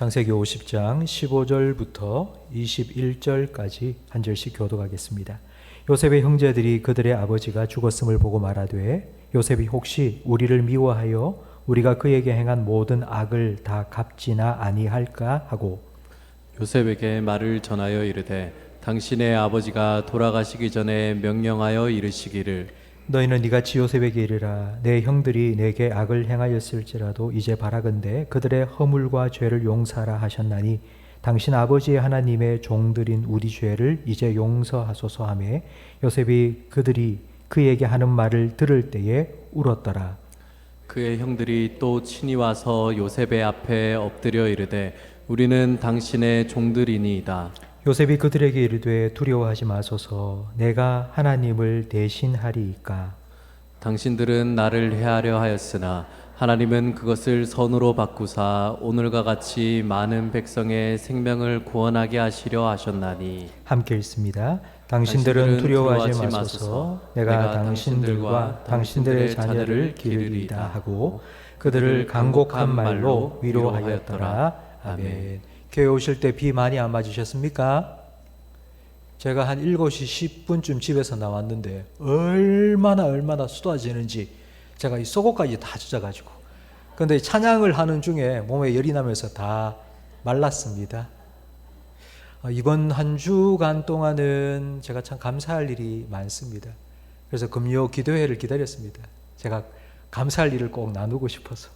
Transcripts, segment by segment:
창세기 50장 15절부터 21절까지 한 절씩 교독하겠습니다. 요셉의 형제들이 그들의 아버지가 죽었음을 보고 말하되 요셉이 혹시 우리를 미워하여 우리가 그에게 행한 모든 악을 다 갚지나 아니할까 하고 요셉에게 말을 전하여 이르되 당신의 아버지가 돌아가시기 전에 명령하여 이르시기를 너희는 이같이 요셉에게 이르라. 내 형들이 내게 악을 행하였을지라도 이제 바라건대 그들의 허물과 죄를 용서하라 하셨나니 당신 아버지의 하나님의 종들인 우리 죄를 이제 용서하소서 하매 요셉이 그들이 그에게 하는 말을 들을 때에 울었더라. 그의 형들이 또 친히 와서 요셉의 앞에 엎드려 이르되 우리는 당신의 종들이니이다. 요셉이 그들에게 이르되 두려워하지 마소서. 내가 하나님을 대신하리이까. 당신들은 나를 해하려 하였으나 하나님은 그것을 선으로 바꾸사 오늘과 같이 많은 백성의 생명을 구원하게 하시려 하셨나니. 함께 읽습니다. 당신들은 두려워하지 마소서. 내가 당신들과 당신들의 자녀를 기르리이다 하고 그들을 간곡한 말로 위로하였더라. 아멘. 교회 오실 때 비 많이 안 맞으셨습니까? 제가 한 7시 10분쯤 집에서 나왔는데 얼마나 쏟아지는지 제가 이 속옷까지 다 젖어가지고, 그런데 찬양을 하는 중에 몸에 열이 나면서 다 말랐습니다. 이번 한 주간 동안은 제가 참 감사할 일이 많습니다. 그래서 금요 기도회를 기다렸습니다. 제가 감사할 일을 꼭 나누고 싶어서.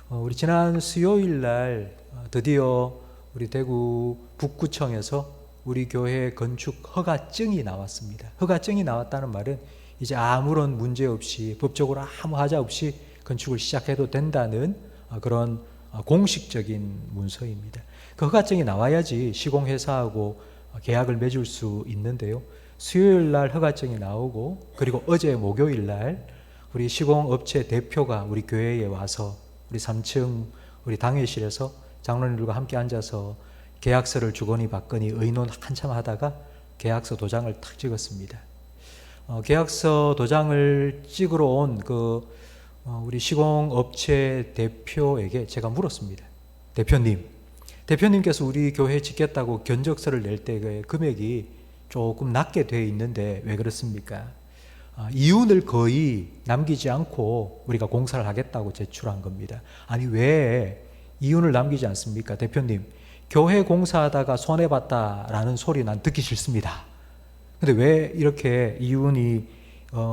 우리 지난 수요일 날 드디어 우리 대구 북구청에서 우리 교회 건축 허가증이 나왔습니다. 허가증이 나왔다는 말은 이제 아무런 문제 없이 법적으로 아무 하자 없이 건축을 시작해도 된다는 그런 공식적인 문서입니다. 그 허가증이 나와야지 시공회사하고 계약을 맺을 수 있는데요. 수요일 날 허가증이 나오고 그리고 어제 목요일 날 우리 시공업체 대표가 우리 교회에 와서 우리 3층 우리 당회실에서 장로님들과 함께 앉아서 계약서를 주거니 받거니 의논 한참 하다가 계약서 도장을 탁 찍었습니다. 계약서 도장을 찍으러 온 우리 시공업체 대표에게 제가 물었습니다. 대표님께서 우리 교회 짓겠다고 견적서를 낼 때 그 금액이 조금 낮게 되어 있는데 왜 그렇습니까? 이윤을 거의 남기지 않고 우리가 공사를 하겠다고 제출한 겁니다. 아니 왜 이윤을 남기지 않습니까? 대표님, 교회 공사하다가 손해봤다라는 소리 난 듣기 싫습니다. 근데 왜 이렇게 이윤이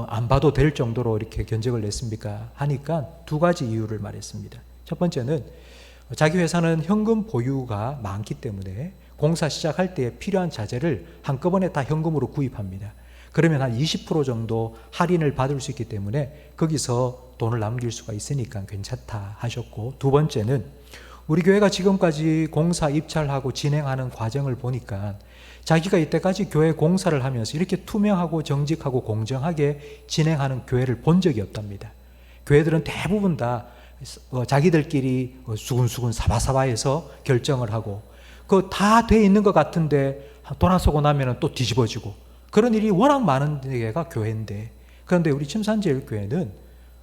안 봐도 될 정도로 이렇게 견적을 냈습니까? 하니까 두 가지 이유를 말했습니다. 첫 번째는 자기 회사는 현금 보유가 많기 때문에 공사 시작할 때 필요한 자재를 한꺼번에 다 현금으로 구입합니다. 그러면 한 20% 정도 할인을 받을 수 있기 때문에 거기서 돈을 남길 수가 있으니까 괜찮다 하셨고, 두 번째는 우리 교회가 지금까지 공사 입찰하고 진행하는 과정을 보니까 자기가 이때까지 교회 공사를 하면서 이렇게 투명하고 정직하고 공정하게 진행하는 교회를 본 적이 없답니다. 교회들은 대부분 다 자기들끼리 수근수근 사바사바해서 결정을 하고 그 다 돼 있는 것 같은데 돌아서고 나면 또 뒤집어지고 그런 일이 워낙 많은 데가 교회인데, 그런데 우리 침산제일교회는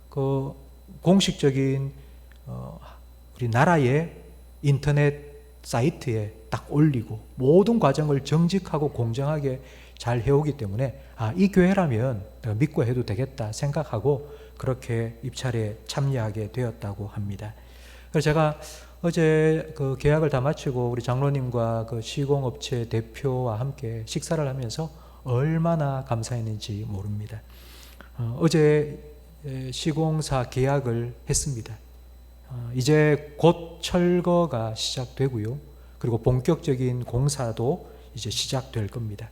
그 공식적인 우리 나라의 인터넷 사이트에 딱 올리고 모든 과정을 정직하고 공정하게 잘 해오기 때문에 이 교회라면 내가 믿고 해도 되겠다 생각하고 그렇게 입찰에 참여하게 되었다고 합니다. 그래서 제가 어제 그 계약을 다 마치고 우리 장로님과 그 시공업체 대표와 함께 식사를 하면서 얼마나 감사했는지 모릅니다. 어제 시공사 계약을 했습니다. 이제 곧 철거가 시작되고요. 그리고 본격적인 공사도 이제 시작될 겁니다.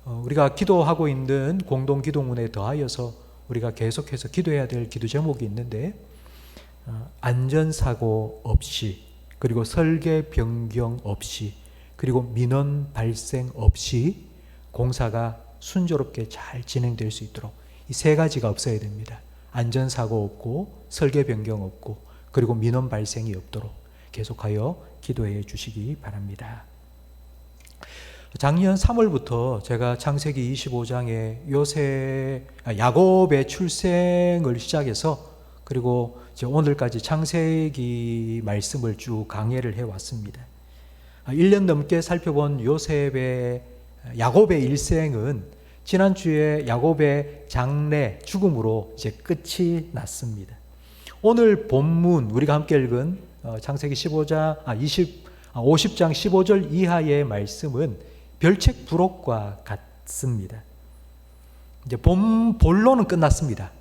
우리가 기도하고 있는 공동기도문에 더하여서 우리가 계속해서 기도해야 될 기도 제목이 있는데, 안전사고 없이, 그리고 설계 변경 없이, 그리고 민원 발생 없이 공사가 순조롭게 잘 진행될 수 있도록 이 세 가지가 없어야 됩니다. 안전사고 없고, 설계 변경 없고, 그리고 민원 발생이 없도록 계속하여 기도해 주시기 바랍니다. 작년 3월부터 제가 창세기 25장에 야곱의 출생을 시작해서 그리고 이제 오늘까지 창세기 말씀을 쭉 강해를 해왔습니다. 1년 넘게 살펴본 야곱의 일생은 지난주에 야곱의 장래, 죽음으로 이제 끝이 났습니다. 오늘 본문 우리가 함께 읽은 창세기 50장 15절 이하의 말씀은 별책 부록과 같습니다. 이제 본론은 끝났습니다.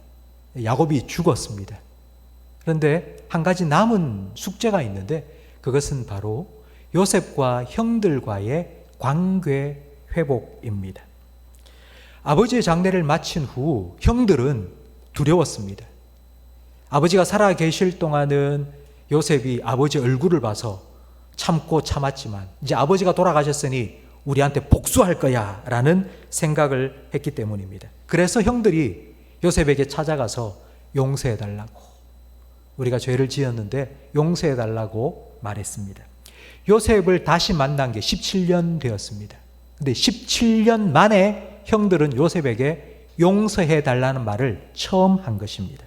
야곱이 죽었습니다. 그런데 한 가지 남은 숙제가 있는데 그것은 바로 요셉과 형들과의 관계 회복입니다. 아버지의 장례를 마친 후 형들은 두려웠습니다. 아버지가 살아 계실 동안은 요셉이 아버지 얼굴을 봐서 참고 참았지만 이제 아버지가 돌아가셨으니 우리한테 복수할 거야 라는 생각을 했기 때문입니다. 그래서 형들이 요셉에게 찾아가서 용서해달라고, 우리가 죄를 지었는데 용서해달라고 말했습니다. 요셉을 다시 만난 게 17년 되었습니다. 근데 17년 만에 형들은 요셉에게 용서해달라는 말을 처음 한 것입니다.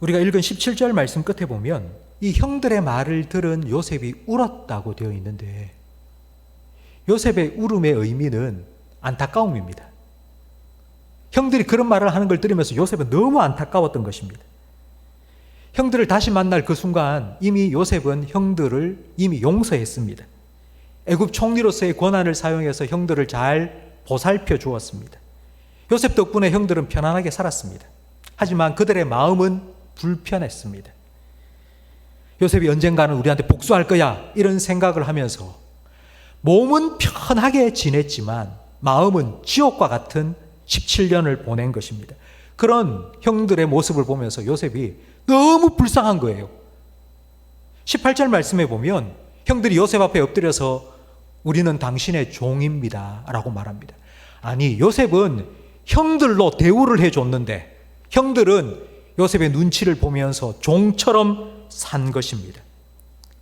우리가 읽은 17절 말씀 끝에 보면 이 형들의 말을 들은 요셉이 울었다고 되어 있는데 요셉의 울음의 의미는 안타까움입니다. 형들이 그런 말을 하는 걸 들으면서 요셉은 너무 안타까웠던 것입니다. 형들을 다시 만날 그 순간 이미 요셉은 형들을 이미 용서했습니다. 애굽 총리로서의 권한을 사용해서 형들을 잘 보살펴 주었습니다. 요셉 덕분에 형들은 편안하게 살았습니다. 하지만 그들의 마음은 불편했습니다. 요셉이 언젠가는 우리한테 복수할 거야 이런 생각을 하면서 몸은 편하게 지냈지만 마음은 지옥과 같은 17년을 보낸 것입니다. 그런 형들의 모습을 보면서 요셉이 너무 불쌍한 거예요. 18절 말씀에 보면 형들이 요셉 앞에 엎드려서 우리는 당신의 종입니다 라고 말합니다. 아니, 요셉은 형들로 대우를 해줬는데 형들은 요셉의 눈치를 보면서 종처럼 산 것입니다.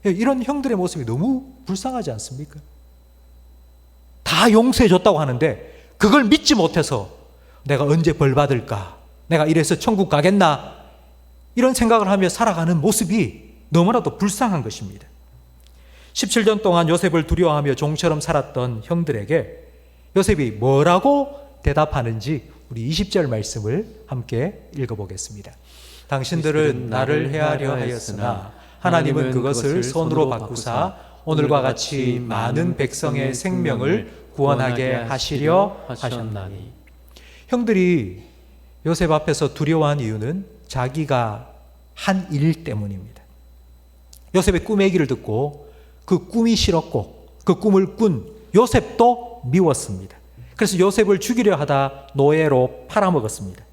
이런 형들의 모습이 너무 불쌍하지 않습니까? 다 용서해줬다고 하는데 그걸 믿지 못해서 내가 언제 벌 받을까? 내가 이래서 천국 가겠나? 이런 생각을 하며 살아가는 모습이 너무나도 불쌍한 것입니다. 17년 동안 요셉을 두려워하며 종처럼 살았던 형들에게 요셉이 뭐라고 대답하는지 우리 20절 말씀을 함께 읽어보겠습니다. 당신들은 나를 해하려 하였으나 하나님은 그것을 손으로 바꾸사 오늘과 같이 많은 백성의 생명을 구원하게 하시려 하셨나니. 형들이 요셉 앞에서 두려워한 이유는 자기가 한 일 때문입니다. 요셉의 꿈 얘기를 듣고 그 꿈이 싫었고 그 꿈을 꾼 요셉도 미웠습니다. 그래서 요셉을 죽이려 하다 노예로 팔아먹었습니다.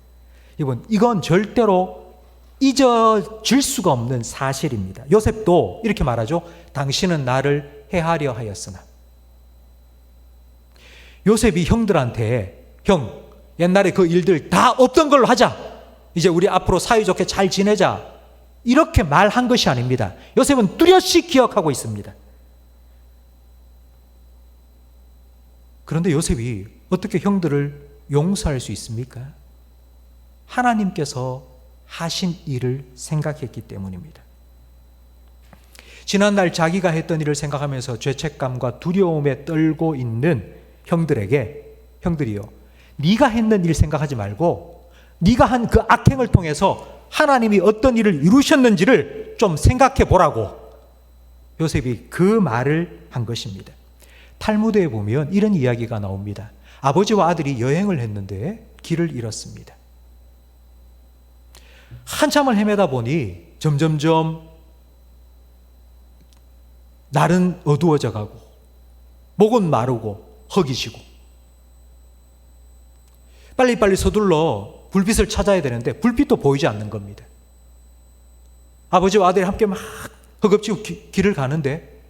이건 절대로 잊어질 수가 없는 사실입니다. 요셉도 이렇게 말하죠. 당신은 나를 해하려 하였으나. 요셉이 형들한테 형, 옛날에 그 일들 다 없던 걸로 하자. 이제 우리 앞으로 사이좋게 잘 지내자. 이렇게 말한 것이 아닙니다. 요셉은 뚜렷이 기억하고 있습니다. 그런데 요셉이 어떻게 형들을 용서할 수 있습니까? 하나님께서 하신 일을 생각했기 때문입니다. 지난날 자기가 했던 일을 생각하면서 죄책감과 두려움에 떨고 있는 형들이요, 네가 했는 일 생각하지 말고 네가 한 그 악행을 통해서 하나님이 어떤 일을 이루셨는지를 좀 생각해 보라고 요셉이 그 말을 한 것입니다. 탈무드에 보면 이런 이야기가 나옵니다. 아버지와 아들이 여행을 했는데 길을 잃었습니다. 한참을 헤매다 보니 점점점 날은 어두워져 가고 목은 마르고 허기지고 빨리빨리 서둘러 불빛을 찾아야 되는데 불빛도 보이지 않는 겁니다. 아버지와 아들이 함께 막 허겁지겁 길을 가는데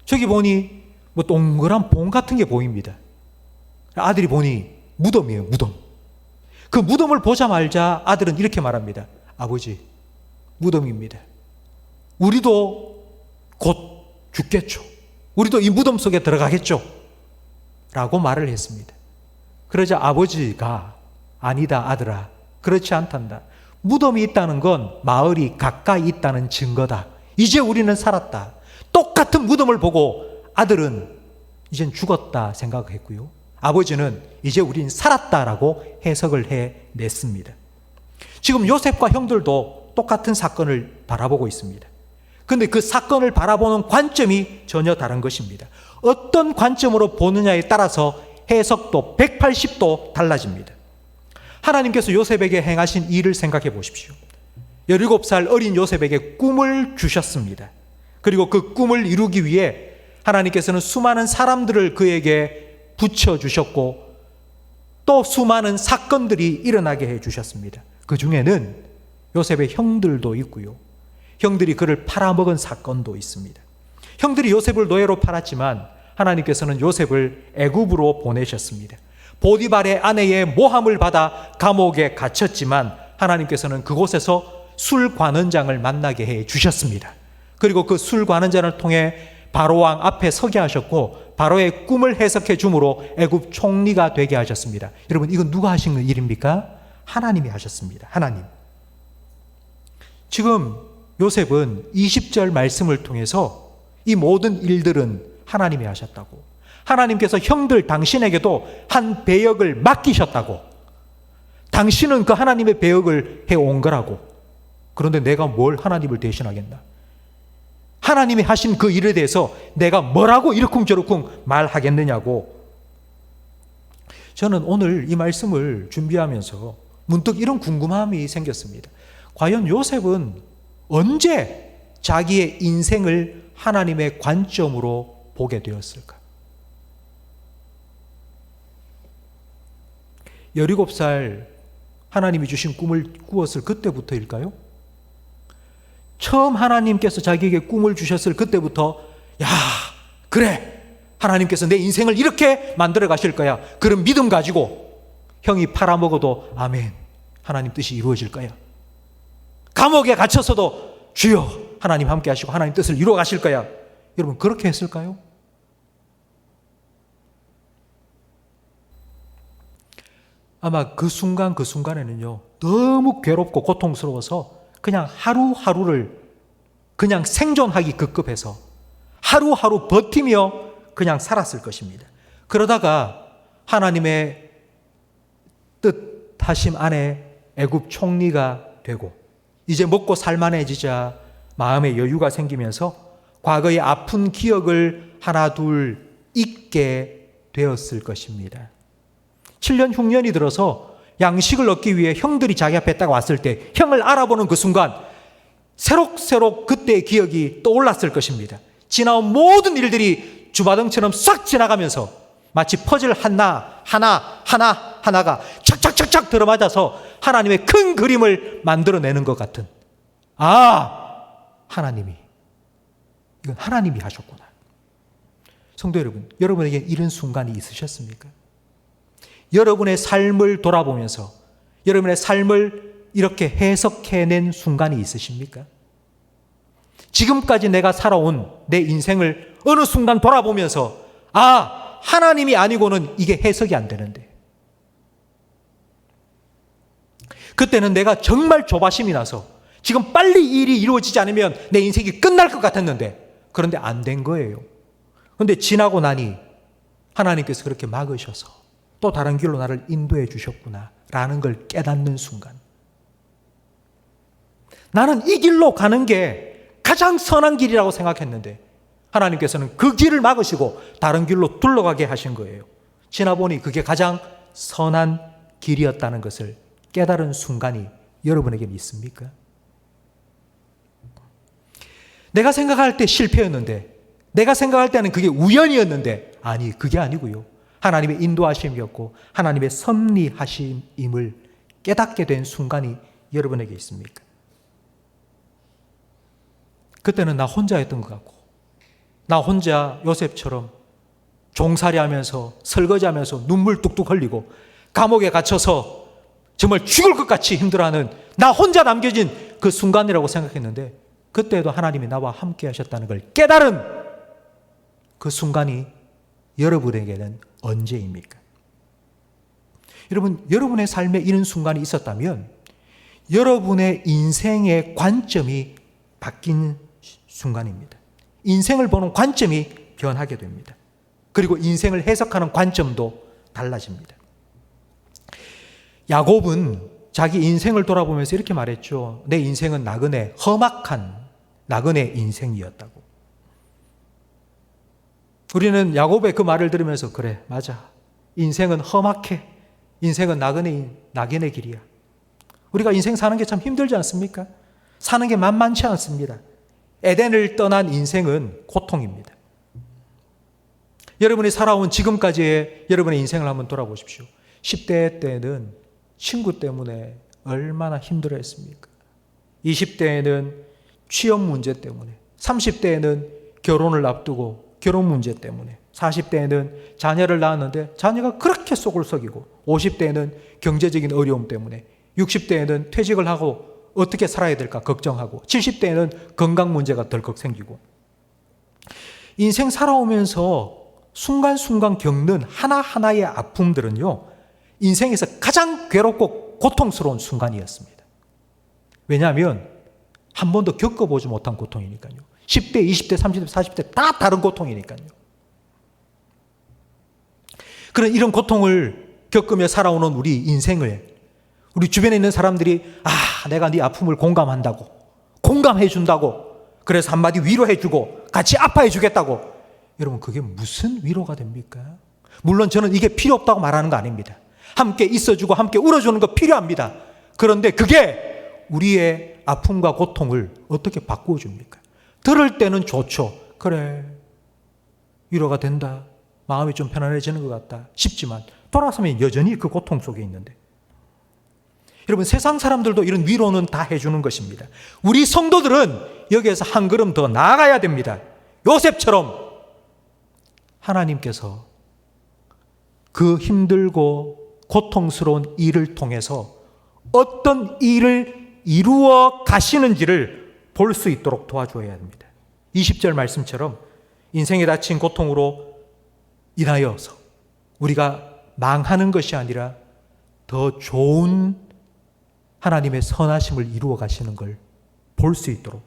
저기 보니 뭐 동그란 봉 같은 게 보입니다. 아들이 보니 무덤이에요, 무덤. 그 무덤을 보자마자 아들은 이렇게 말합니다. 아버지, 무덤입니다. 우리도 곧 죽겠죠. 우리도 이 무덤 속에 들어가겠죠. 라고 말을 했습니다. 그러자 아버지가 아니다 아들아, 그렇지 않단다. 무덤이 있다는 건 마을이 가까이 있다는 증거다. 이제 우리는 살았다. 똑같은 무덤을 보고 아들은 이젠 죽었다 생각했고요. 아버지는 이제 우린 살았다라고 해석을 해냈습니다. 지금 요셉과 형들도 똑같은 사건을 바라보고 있습니다. 그런데 그 사건을 바라보는 관점이 전혀 다른 것입니다. 어떤 관점으로 보느냐에 따라서 해석도 180도 달라집니다. 하나님께서 요셉에게 행하신 일을 생각해 보십시오. 17살 어린 요셉에게 꿈을 주셨습니다. 그리고 그 꿈을 이루기 위해 하나님께서는 수많은 사람들을 그에게 붙여주셨고 또 수많은 사건들이 일어나게 해주셨습니다. 그 중에는 요셉의 형들도 있고요. 형들이 그를 팔아먹은 사건도 있습니다. 형들이 요셉을 노예로 팔았지만 하나님께서는 요셉을 애굽으로 보내셨습니다. 보디발의 아내의 모함을 받아 감옥에 갇혔지만 하나님께서는 그곳에서 술관원장을 만나게 해 주셨습니다. 그리고 그 술관원장을 통해 바로왕 앞에 서게 하셨고 바로의 꿈을 해석해 줌으로 애굽 총리가 되게 하셨습니다. 여러분, 이건 누가 하신 일입니까? 하나님이 하셨습니다. 하나님. 지금 요셉은 20절 말씀을 통해서 이 모든 일들은 하나님이 하셨다고, 하나님께서 형들 당신에게도 한 배역을 맡기셨다고, 당신은 그 하나님의 배역을 해온 거라고. 그런데 내가 뭘 하나님을 대신하겠나? 하나님이 하신 그 일에 대해서 내가 뭐라고 이러쿵저러쿵 말하겠느냐고. 저는 오늘 이 말씀을 준비하면서 문득 이런 궁금함이 생겼습니다. 과연 요셉은 언제 자기의 인생을 하나님의 관점으로 보게 되었을까? 17살 하나님이 주신 꿈을 꾸었을 그때부터일까요? 처음 하나님께서 자기에게 꿈을 주셨을 그때부터 야, 그래, 하나님께서 내 인생을 이렇게 만들어 가실 거야, 그런 믿음 가지고 형이 팔아먹어도 아멘, 하나님 뜻이 이루어질 거야, 감옥에 갇혀서도 주여 하나님 함께 하시고 하나님 뜻을 이루어 가실 거야. 여러분, 그렇게 했을까요? 아마 그 순간에는요, 너무 괴롭고 고통스러워서 그냥 하루하루를 그냥 생존하기 급급해서 하루하루 버티며 그냥 살았을 것입니다. 그러다가 하나님의 뜻하심 안에 애굽 총리가 되고 이제 먹고 살만해지자 마음의 여유가 생기면서 과거의 아픈 기억을 하나 둘 잊게 되었을 것입니다. 7년 흉년이 들어서 양식을 얻기 위해 형들이 자기 앞에 딱 왔을 때 형을 알아보는 그 순간 새록새록 그때의 기억이 떠올랐을 것입니다. 지나온 모든 일들이 주마등처럼 싹 지나가면서 마치 퍼즐 하나가 착착착착 들어맞아서 하나님의 큰 그림을 만들어내는 것 같은, 하나님이, 이건 하나님이 하셨구나. 성도 여러분, 여러분에게 이런 순간이 있으셨습니까? 여러분의 삶을 돌아보면서 여러분의 삶을 이렇게 해석해낸 순간이 있으십니까? 지금까지 내가 살아온 내 인생을 어느 순간 돌아보면서 하나님이 아니고는 이게 해석이 안 되는데, 그때는 내가 정말 조바심이 나서 지금 빨리 일이 이루어지지 않으면 내 인생이 끝날 것 같았는데, 그런데 안 된 거예요. 그런데 지나고 나니 하나님께서 그렇게 막으셔서 또 다른 길로 나를 인도해 주셨구나 라는 걸 깨닫는 순간, 나는 이 길로 가는 게 가장 선한 길이라고 생각했는데 하나님께서는 그 길을 막으시고 다른 길로 둘러가게 하신 거예요. 지나보니 그게 가장 선한 길이었다는 것을 깨달은 순간이 여러분에게 있습니까? 내가 생각할 때 실패였는데, 내가 생각할 때는 그게 우연이었는데, 아니, 그게 아니고요, 하나님의 인도하심이었고 하나님의 섭리하심임을 깨닫게 된 순간이 여러분에게 있습니까? 그때는 나 혼자였던 것 같고, 나 혼자 요셉처럼 종살이하면서 설거지하면서 눈물 뚝뚝 흘리고 감옥에 갇혀서 정말 죽을 것 같이 힘들어하는 나 혼자 남겨진 그 순간이라고 생각했는데, 그때도 하나님이 나와 함께 하셨다는 걸 깨달은 그 순간이 여러분에게는 언제입니까? 여러분, 여러분의 삶에 이런 순간이 있었다면 여러분의 인생의 관점이 바뀐 순간입니다. 인생을 보는 관점이 변하게 됩니다. 그리고 인생을 해석하는 관점도 달라집니다. 야곱은 자기 인생을 돌아보면서 이렇게 말했죠. 내 인생은 나그네, 험악한 나그네 인생이었다고. 우리는 야곱의 그 말을 들으면서 그래, 맞아. 인생은 험악해. 인생은 나그네 길이야. 우리가 인생 사는 게 참 힘들지 않습니까? 사는 게 만만치 않습니다. 에덴을 떠난 인생은 고통입니다. 여러분이 살아온 지금까지의 여러분의 인생을 한번 돌아보십시오. 10대 때는 친구 때문에 얼마나 힘들어했습니까? 20대에는 취업 문제 때문에, 30대에는 결혼을 앞두고 결혼 문제 때문에, 40대에는 자녀를 낳았는데 자녀가 그렇게 속을 썩이고, 50대에는 경제적인 어려움 때문에, 60대에는 퇴직을 하고 어떻게 살아야 될까 걱정하고, 70대에는 건강 문제가 덜컥 생기고, 인생 살아오면서 순간순간 겪는 하나하나의 아픔들은요, 인생에서 가장 괴롭고 고통스러운 순간이었습니다. 왜냐하면 한 번도 겪어보지 못한 고통이니까요. 10대, 20대, 30대, 40대 다 다른 고통이니까요. 그런 이런 고통을 겪으며 살아오는 우리 인생을 우리 주변에 있는 사람들이 내가 네 아픔을 공감한다고, 공감해 준다고, 그래서 한마디 위로해 주고 같이 아파해 주겠다고. 여러분, 그게 무슨 위로가 됩니까? 물론 저는 이게 필요 없다고 말하는 거 아닙니다. 함께 있어주고 함께 울어주는 거 필요합니다. 그런데 그게 우리의 아픔과 고통을 어떻게 바꾸어 줍니까? 들을 때는 좋죠. 그래, 위로가 된다, 마음이 좀 편안해지는 것 같다 싶지만 돌아서면 여전히 그 고통 속에 있는데, 여러분, 세상 사람들도 이런 위로는 다 해주는 것입니다. 우리 성도들은 여기에서 한 걸음 더 나아가야 됩니다. 요셉처럼 하나님께서 그 힘들고 고통스러운 일을 통해서 어떤 일을 이루어 가시는지를 볼 수 있도록 도와줘야 합니다. 20절 말씀처럼 인생에 닥친 고통으로 인하여서 우리가 망하는 것이 아니라 더 좋은 하나님의 선하심을 이루어 가시는 걸 볼 수 있도록,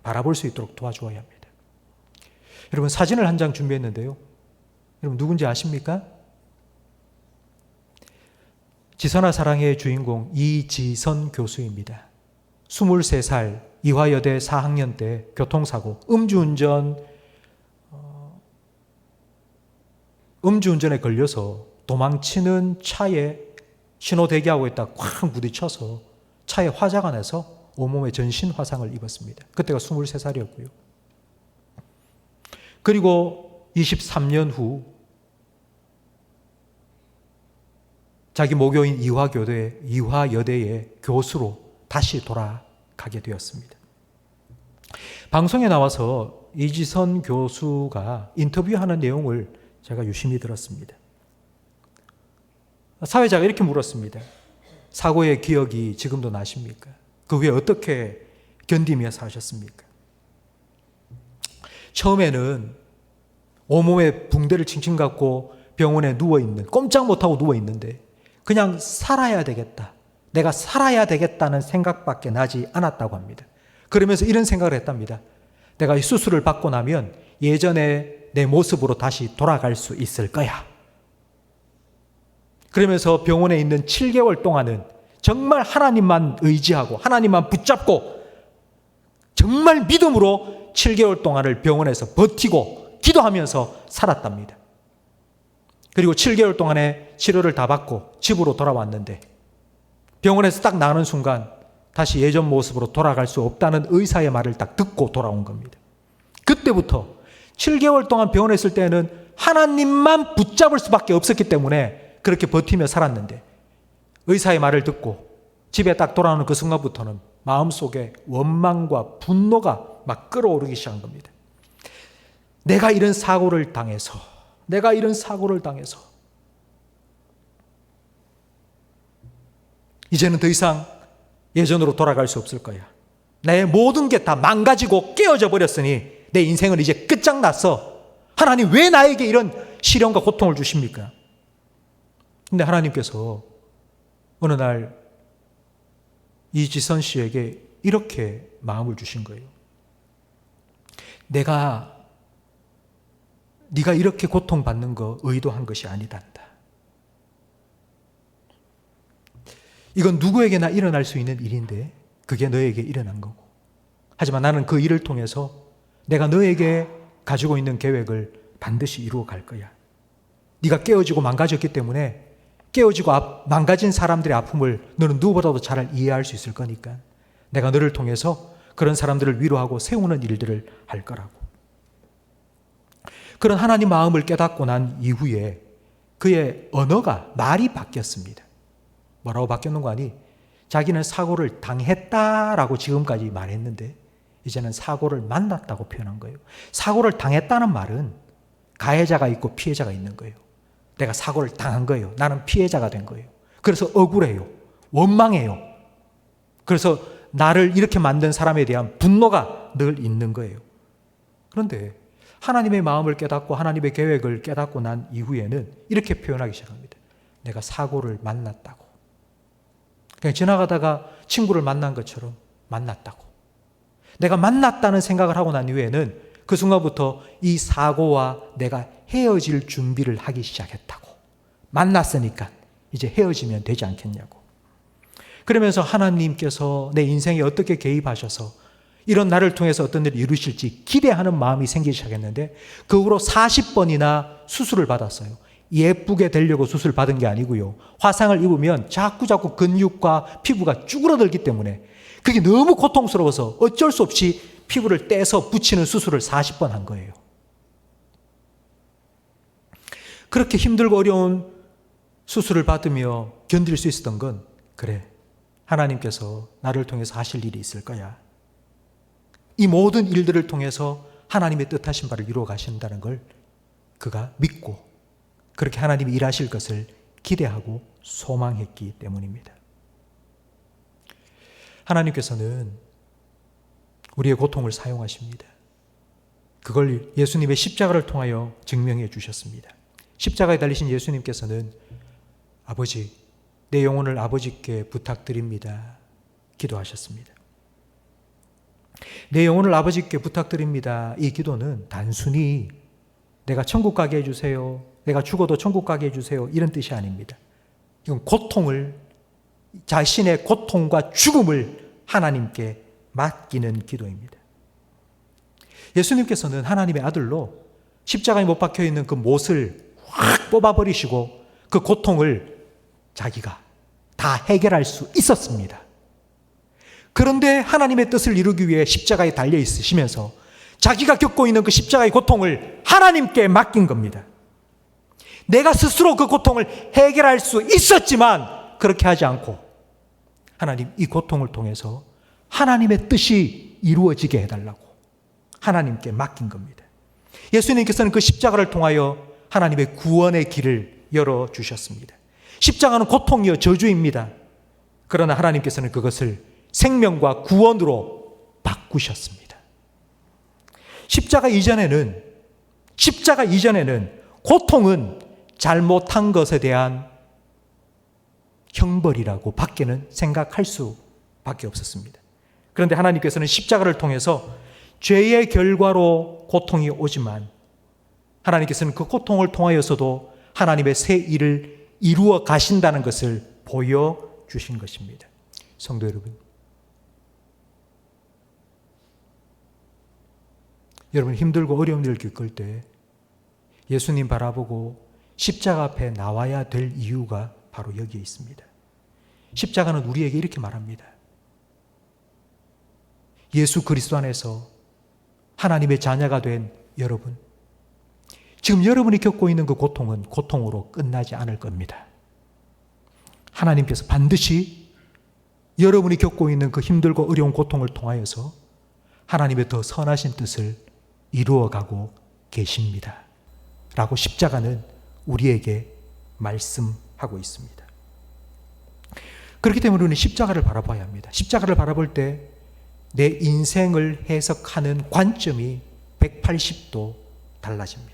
바라볼 수 있도록 도와줘야 합니다. 여러분, 사진을 한 장 준비했는데요. 여러분, 누군지 아십니까? 지선아 사랑의 주인공 이지선 교수입니다. 23살 이화여대 4학년 때 교통사고, 음주운전에 걸려서 도망치는 차에 신호 대기하고 있다 쾅 부딪혀서 차에 화자가 나서 온몸에 전신 화상을 입었습니다. 그때가 23살이었고요. 그리고 23년 후 자기 모교인 이화여대의 교수로 다시 돌아가게 되었습니다. 방송에 나와서 이지선 교수가 인터뷰하는 내용을 제가 유심히 들었습니다. 사회자가 이렇게 물었습니다. 사고의 기억이 지금도 나십니까? 그 후에 어떻게 견디며 사셨습니까? 처음에는 온몸에 붕대를 칭칭 감고 병원에 누워있는, 꼼짝 못하고 누워있는데 그냥 살아야 되겠다, 내가 살아야 되겠다는 생각밖에 나지 않았다고 합니다. 그러면서 이런 생각을 했답니다. 내가 이 수술을 받고 나면 예전에 내 모습으로 다시 돌아갈 수 있을 거야. 그러면서 병원에 있는 7개월 동안은 정말 하나님만 의지하고 하나님만 붙잡고 정말 믿음으로 7개월 동안을 병원에서 버티고 기도하면서 살았답니다. 그리고 7개월 동안의 치료를 다 받고 집으로 돌아왔는데 병원에서 딱 나오는 순간 다시 예전 모습으로 돌아갈 수 없다는 의사의 말을 딱 듣고 돌아온 겁니다. 그때부터 7개월 동안 병원에 있을 때는 하나님만 붙잡을 수밖에 없었기 때문에 그렇게 버티며 살았는데 의사의 말을 듣고 집에 딱 돌아오는 그 순간부터는 마음속에 원망과 분노가 막 끓어오르기 시작한 겁니다. 내가 이런 사고를 당해서 이제는 더 이상 예전으로 돌아갈 수 없을 거야. 내 모든 게 다 망가지고 깨어져 버렸으니 내 인생은 이제 끝장났어. 하나님, 왜 나에게 이런 시련과 고통을 주십니까? 근데 하나님께서 어느 날 이지선 씨에게 이렇게 마음을 주신 거예요. 네가 이렇게 고통받는 거 의도한 것이 아니단다. 이건 누구에게나 일어날 수 있는 일인데 그게 너에게 일어난 거고. 하지만 나는 그 일을 통해서 내가 너에게 가지고 있는 계획을 반드시 이루어 갈 거야. 네가 깨어지고 망가졌기 때문에 깨어지고 망가진 사람들의 아픔을 너는 누구보다도 잘 이해할 수 있을 거니까 내가 너를 통해서 그런 사람들을 위로하고 세우는 일들을 할 거라고. 그런 하나님 마음을 깨닫고 난 이후에 그의 언어가, 말이 바뀌었습니다. 뭐라고 바뀌었는 거 아니? 자기는 사고를 당했다라고 지금까지 말했는데 이제는 사고를 만났다고 표현한 거예요. 사고를 당했다는 말은 가해자가 있고 피해자가 있는 거예요. 내가 사고를 당한 거예요. 나는 피해자가 된 거예요. 그래서 억울해요. 원망해요. 그래서 나를 이렇게 만든 사람에 대한 분노가 늘 있는 거예요. 그런데 하나님의 마음을 깨닫고 하나님의 계획을 깨닫고 난 이후에는 이렇게 표현하기 시작합니다. 내가 사고를 만났다고. 그냥 지나가다가 친구를 만난 것처럼 만났다고. 내가 만났다는 생각을 하고 난 이후에는 그 순간부터 이 사고와 내가 헤어질 준비를 하기 시작했다고. 만났으니까 이제 헤어지면 되지 않겠냐고. 그러면서 하나님께서 내 인생에 어떻게 개입하셔서 이런 나를 통해서 어떤 일을 이루실지 기대하는 마음이 생기기 시작했는데 그 후로 40번이나 수술을 받았어요. 예쁘게 되려고 수술 받은 게 아니고요. 화상을 입으면 자꾸 근육과 피부가 쭈그러들기 때문에 그게 너무 고통스러워서 어쩔 수 없이 피부를 떼서 붙이는 수술을 40번 한 거예요. 그렇게 힘들고 어려운 수술을 받으며 견딜 수 있었던 건 그래, 하나님께서 나를 통해서 하실 일이 있을 거야. 이 모든 일들을 통해서 하나님의 뜻하신 바를 이루어 가신다는 걸 그가 믿고 그렇게 하나님이 일하실 것을 기대하고 소망했기 때문입니다. 하나님께서는 우리의 고통을 사용하십니다. 그걸 예수님의 십자가를 통하여 증명해 주셨습니다. 십자가에 달리신 예수님께서는 아버지, 내 영혼을 아버지께 부탁드립니다. 기도하셨습니다. 내 영혼을 아버지께 부탁드립니다. 이 기도는 단순히 내가 천국 가게 해주세요. 내가 죽어도 천국 가게 해주세요. 이런 뜻이 아닙니다. 이건 고통을, 자신의 고통과 죽음을 하나님께 맡기는 기도입니다. 예수님께서는 하나님의 아들로 십자가에 못 박혀 있는 그 못을 확 뽑아버리시고 그 고통을 자기가 다 해결할 수 있었습니다. 그런데 하나님의 뜻을 이루기 위해 십자가에 달려 있으시면서 자기가 겪고 있는 그 십자가의 고통을 하나님께 맡긴 겁니다. 내가 스스로 그 고통을 해결할 수 있었지만 그렇게 하지 않고 하나님, 이 고통을 통해서 하나님의 뜻이 이루어지게 해달라고 하나님께 맡긴 겁니다. 예수님께서는 그 십자가를 통하여 하나님의 구원의 길을 열어주셨습니다. 십자가는 고통이요 저주입니다. 그러나 하나님께서는 그것을 생명과 구원으로 바꾸셨습니다. 십자가 이전에는 고통은 잘못한 것에 대한 형벌이라고 밖에는 생각할 수밖에 없었습니다. 그런데 하나님께서는 십자가를 통해서 죄의 결과로 고통이 오지만 하나님께서는 그 고통을 통하여서도 하나님의 새 일을 이루어 가신다는 것을 보여주신 것입니다. 성도 여러분, 여러분 힘들고 어려운 일을 겪을 때 예수님 바라보고 십자가 앞에 나와야 될 이유가 바로 여기에 있습니다. 십자가는 우리에게 이렇게 말합니다. 예수 그리스도 안에서 하나님의 자녀가 된 여러분, 지금 여러분이 겪고 있는 그 고통은 고통으로 끝나지 않을 겁니다. 하나님께서 반드시 여러분이 겪고 있는 그 힘들고 어려운 고통을 통하여서 하나님의 더 선하신 뜻을 이루어가고 계십니다. 라고 십자가는 우리에게 말씀하고 있습니다. 그렇기 때문에 우리는 십자가를 바라봐야 합니다. 십자가를 바라볼 때 내 인생을 해석하는 관점이 180도 달라집니다.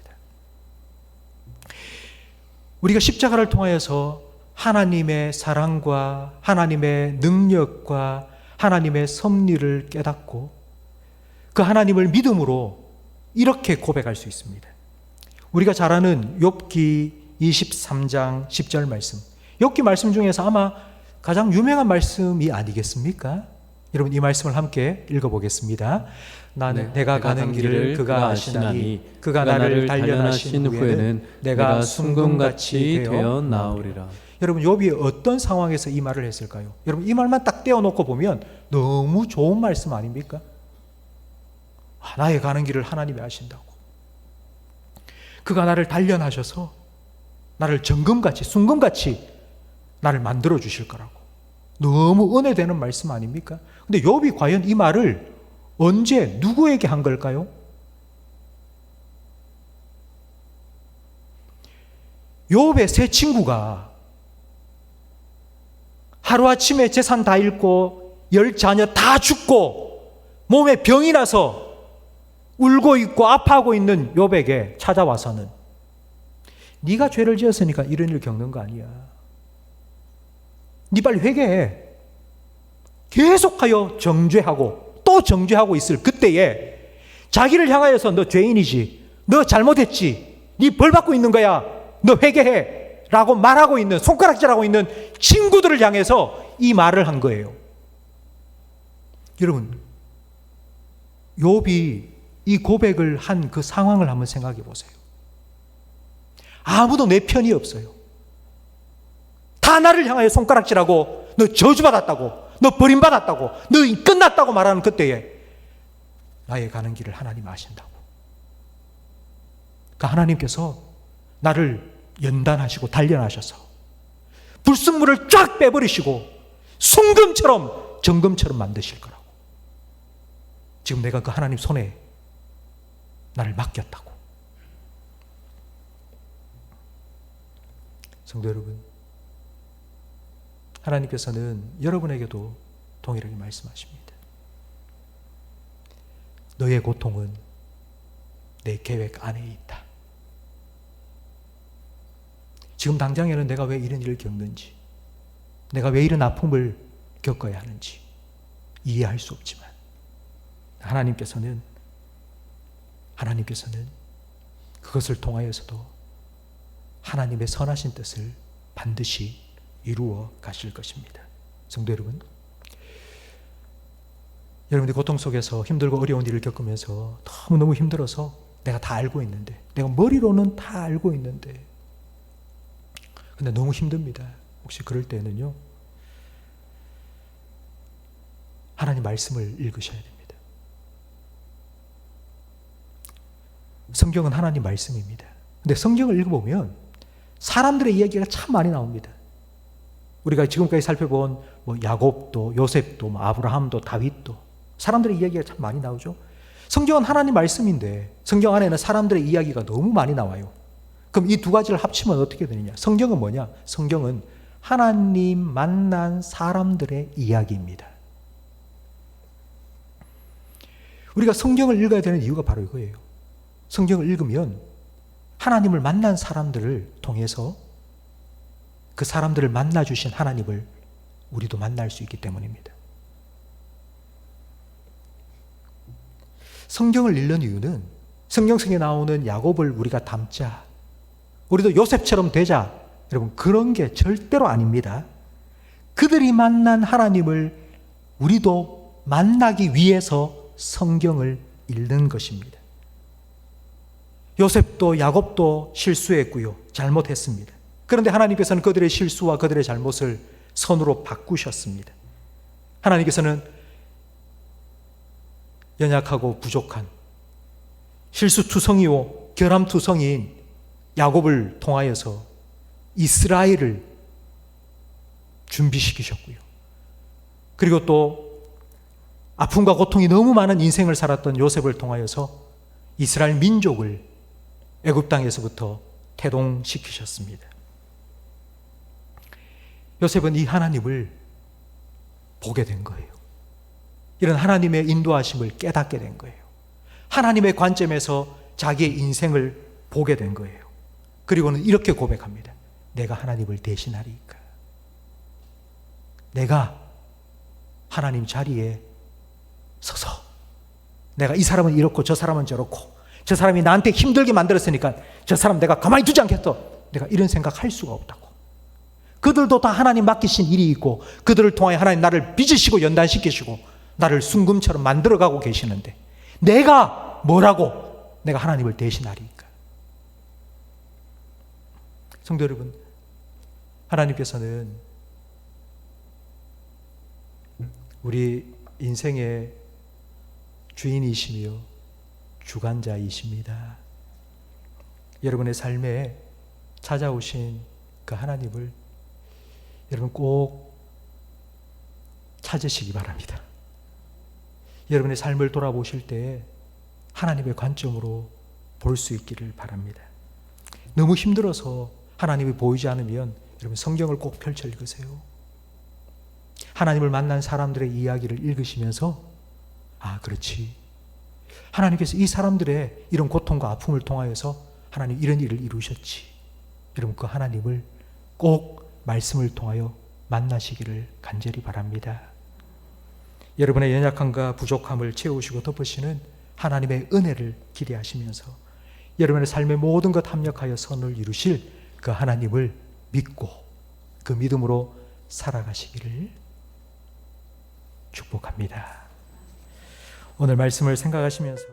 우리가 십자가를 통하여서 하나님의 사랑과 하나님의 능력과 하나님의 섭리를 깨닫고 그 하나님을 믿음으로 이렇게 고백할 수 있습니다. 우리가 잘 아는 욥기 23장 10절 말씀, 욥기 말씀 중에서 아마 가장 유명한 말씀이 아니겠습니까? 여러분, 이 말씀을 함께 읽어보겠습니다. 나는 내가 가는 길을 그가 아시나니 그가 나를 단련하신 후에는 내가 순금같이 되어 나오리라. 여러분, 욥이 어떤 상황에서 이 말을 했을까요? 여러분, 이 말만 딱 떼어놓고 보면 너무 좋은 말씀 아닙니까? 나의 가는 길을 하나님이 아신다고. 그가 나를 단련하셔서 나를 정금같이, 순금같이 나를 만들어 주실 거라고. 너무 은혜되는 말씀 아닙니까? 근데 욥이 과연 이 말을 언제 누구에게 한 걸까요? 욥의 세 친구가 하루아침에 재산 다 잃고 10자녀 다 죽고 몸에 병이 나서 울고 있고 아파하고 있는 욥에게 찾아와서는 네가 죄를 지었으니까 이런 일을 겪는 거 아니야. 네 빨리 회개해. 계속하여 정죄하고 또 정죄하고 있을 그때에 자기를 향하여서 너 죄인이지, 너 잘못했지, 네 벌 받고 있는 거야, 너 회개해 라고 말하고 있는, 손가락질하고 있는 친구들을 향해서 이 말을 한 거예요. 여러분, 욥이 이 고백을 한 그 상황을 한번 생각해 보세요. 아무도 내 편이 없어요. 다 나를 향하여 손가락질하고 너 저주받았다고, 너 버림받았다고, 너 끝났다고 말하는 그때에 나의 가는 길을 하나님 아신다고. 그러니까 하나님께서 나를 연단하시고 단련하셔서 불순물을 쫙 빼버리시고 순금처럼 정금처럼 만드실 거라고. 지금 내가 그 하나님 손에 나를 맡겼다고. 성도 여러분, 하나님께서는 여러분에게도 동일하게 말씀하십니다. 너의 고통은 내 계획 안에 있다. 지금 당장에는 내가 왜 이런 일을 겪는지, 내가 왜 이런 아픔을 겪어야 하는지 이해할 수 없지만 하나님께서는 그것을 통하여서도 하나님의 선하신 뜻을 반드시 이루어 가실 것입니다. 성도 여러분, 여러분들이 고통 속에서 힘들고 어려운 일을 겪으면서 너무너무 힘들어서 내가 다 알고 있는데, 내가 머리로는 다 알고 있는데 근데 너무 힘듭니다. 혹시 그럴 때는요, 하나님 말씀을 읽으셔야 됩니다. 성경은 하나님 말씀입니다. 근데 성경을 읽어보면 사람들의 이야기가 참 많이 나옵니다. 우리가 지금까지 살펴본 야곱도, 요셉도, 아브라함도, 다윗도 사람들의 이야기가 참 많이 나오죠. 성경은 하나님 말씀인데 성경 안에는 사람들의 이야기가 너무 많이 나와요. 그럼 이 두 가지를 합치면 어떻게 되느냐? 성경은 뭐냐? 성경은 하나님 만난 사람들의 이야기입니다. 우리가 성경을 읽어야 되는 이유가 바로 이거예요. 성경을 읽으면 하나님을 만난 사람들을 통해서 그 사람들을 만나주신 하나님을 우리도 만날 수 있기 때문입니다. 성경을 읽는 이유는 성경 속에 나오는 야곱을 우리가 닮자, 우리도 요셉처럼 되자, 여러분 그런 게 절대로 아닙니다. 그들이 만난 하나님을 우리도 만나기 위해서 성경을 읽는 것입니다. 요셉도 야곱도 실수했고요, 잘못했습니다. 그런데 하나님께서는 그들의 실수와 그들의 잘못을 선으로 바꾸셨습니다. 하나님께서는 연약하고 부족한 실수투성이요 결함투성이인 야곱을 통하여서 이스라엘을 준비시키셨고요. 그리고 또 아픔과 고통이 너무 많은 인생을 살았던 요셉을 통하여서 이스라엘 민족을 애굽 땅에서부터 태동시키셨습니다. 요셉은 이 하나님을 보게 된 거예요. 이런 하나님의 인도하심을 깨닫게 된 거예요. 하나님의 관점에서 자기의 인생을 보게 된 거예요. 그리고는 이렇게 고백합니다. 내가 하나님을 대신하리이까. 내가 하나님 자리에 서서 내가 이 사람은 이렇고 저 사람은 저렇고 저 사람이 나한테 힘들게 만들었으니까 저 사람 내가 가만히 두지 않겠어. 내가 이런 생각할 수가 없다고. 그들도 다 하나님 맡기신 일이 있고 그들을 통하여 하나님 나를 빚으시고 연단시키시고 나를 순금처럼 만들어가고 계시는데 내가 뭐라고 내가 하나님을 대신하리니까. 성도 여러분, 하나님께서는 우리 인생의 주인이시며 주관자이십니다. 여러분의 삶에 찾아오신 그 하나님을 여러분 꼭 찾으시기 바랍니다. 여러분의 삶을 돌아보실 때 하나님의 관점으로 볼 수 있기를 바랍니다. 너무 힘들어서 하나님이 보이지 않으면 여러분 성경을 꼭 펼쳐 읽으세요. 하나님을 만난 사람들의 이야기를 읽으시면서 아, 그렇지. 하나님께서 이 사람들의 이런 고통과 아픔을 통하여서 하나님 이런 일을 이루셨지. 여러분 그 하나님을 꼭 말씀을 통하여 만나시기를 간절히 바랍니다. 여러분의 연약함과 부족함을 채우시고 덮으시는 하나님의 은혜를 기대하시면서 여러분의 삶의 모든 것 합력하여 선을 이루실 그 하나님을 믿고 그 믿음으로 살아가시기를 축복합니다. 오늘 말씀을 생각하시면서